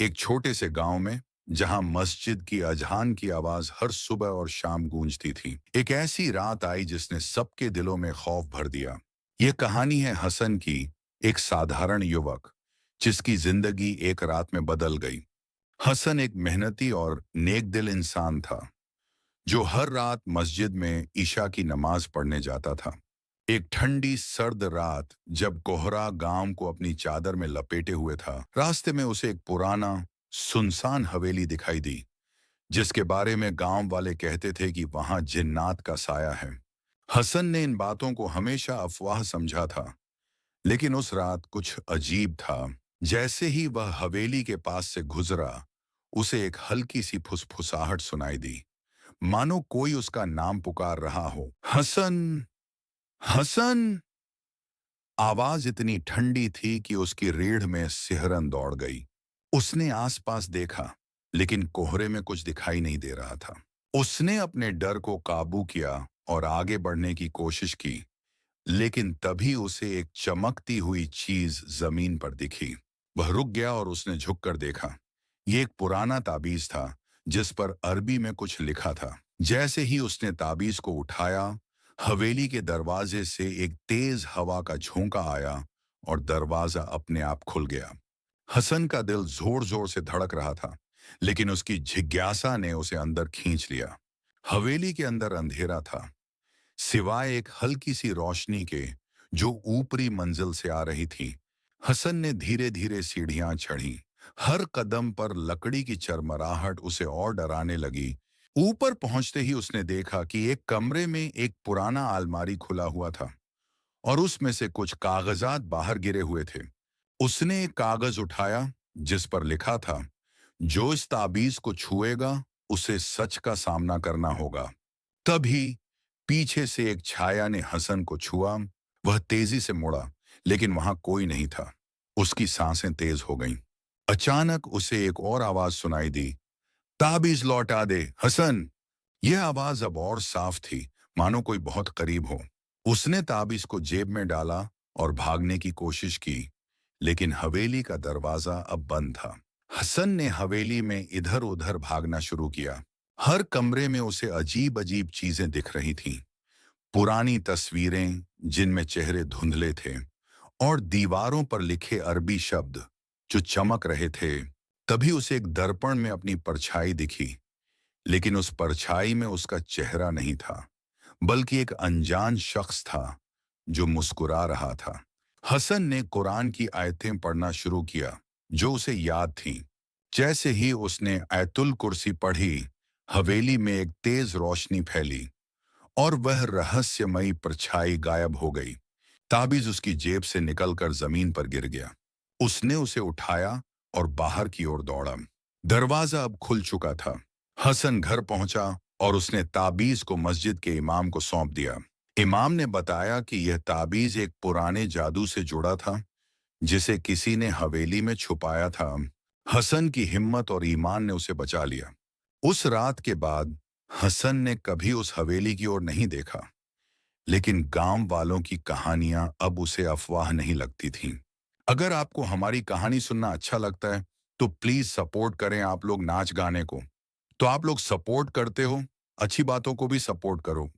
एक छोटे से गांव में जहां मस्जिद की अजान की आवाज हर सुबह और शाम गूंजती थी, एक ऐसी रात आई जिसने सबके दिलों में खौफ भर दिया। यह कहानी है हसन की, एक साधारण युवक जिसकी जिंदगी एक रात में बदल गई। हसन एक मेहनती और नेक दिल इंसान था जो हर रात मस्जिद में ईशा की नमाज पढ़ने जाता था। एक ठंडी सर्द रात जब कोहरा गांव को अपनी चादर में लपेटे हुए था, रास्ते में उसे एक पुराना सुनसान हवेली दिखाई दी जिसके बारे में गांव वाले कहते थे कि वहां जिन्नात का साया है। हसन ने इन बातों को हमेशा अफवाह समझा था, लेकिन उस रात कुछ अजीब था। जैसे ही वह हवेली के पास से गुजरा, उसे एक हल्की सी फुसफुसाहट सुनाई दी, मानो कोई उसका नाम पुकार रहा हो। हसन, हसन। आवाज इतनी ठंडी थी कि उसकी रीढ़ में सिहरन दौड़ गई। उसने आसपास देखा, लेकिन कोहरे में कुछ दिखाई नहीं दे रहा था। उसने अपने डर को काबू किया और आगे बढ़ने की कोशिश की, लेकिन तभी उसे एक चमकती हुई चीज जमीन पर दिखी। वह रुक गया और उसने झुककर देखा। यह एक पुराना ताबीज था जिस पर अरबी में कुछ लिखा था। जैसे ही उसने ताबीज को उठाया, हवेली के दरवाजे से एक तेज हवा का झोंका आया और दरवाजा अपने आप खुल गया। हसन का दिल जोर जोर से धड़क रहा था, लेकिन उसकी जिज्ञासा ने उसे अंदर खींच लिया। हवेली के अंदर अंधेरा था, सिवाय एक हल्की सी रोशनी के जो ऊपरी मंजिल से आ रही थी। हसन ने धीरे धीरे सीढ़ियां चढ़ी। हर कदम पर लकड़ी की चरमराहट उसे और डराने लगी। ऊपर पहुंचते ही उसने देखा कि एक कमरे में एक पुराना अलमारी खुला हुआ था और उसमें से कुछ कागजात बाहर गिरे हुए थे। उसने एक कागज उठाया जिस पर लिखा था, जो इस ताबीज को छुएगा उसे सच का सामना करना होगा। तभी पीछे से एक छाया ने हसन को छुआ। वह तेजी से मुड़ा, लेकिन वहां कोई नहीं था। उसकी सांसें तेज हो गईं। अचानक उसे एक और आवाज सुनाई दी, ताबीज लौटा दे हसन। यह आवाज अब और साफ थी, मानो कोई बहुत करीब हो। उसने ताबीज को जेब में डाला और भागने की कोशिश की, लेकिन हवेली का दरवाजा अब बंद था। हसन ने हवेली में इधर उधर भागना शुरू किया। हर कमरे में उसे अजीब अजीब चीजें दिख रही थीं। पुरानी तस्वीरें जिनमें चेहरे धुंधले थे और दीवारों पर लिखे अरबी शब्द जो चमक रहे थे। तभी उसे एक दर्पण में अपनी परछाई दिखी, लेकिन उस परछाई में उसका चेहरा नहीं था, बल्कि एक अनजान शख्स था जो मुस्कुरा रहा था। हसन ने कुरान की आयतें पढ़ना शुरू किया जो उसे याद थीं। जैसे ही उसने आयतुल कुर्सी पढ़ी, हवेली में एक तेज रोशनी फैली और वह रहस्यमयी परछाई गायब हो गई। ताबीज उसकी जेब से निकलकर जमीन पर गिर गया। उसने उसे उठाया और बाहर की ओर दौड़ा। दरवाजा अब खुल चुका था। हसन घर पहुंचा और उसने ताबीज को मस्जिद के इमाम को सौंप दिया। इमाम ने बताया कि यह ताबीज एक पुराने जादू से जुड़ा था जिसे किसी ने हवेली में छुपाया था। हसन की हिम्मत और ईमान ने उसे बचा लिया। उस रात के बाद हसन ने कभी उस हवेली की ओर नहीं देखा, लेकिन गांव वालों की कहानियां अब उसे अफवाह नहीं लगती थीं। अगर आपको हमारी कहानी सुनना अच्छा लगता है, तो प्लीज सपोर्ट करें आप लोग नाच गाने को। तो आप लोग सपोर्ट करते हो, अच्छी बातों को भी सपोर्ट करो।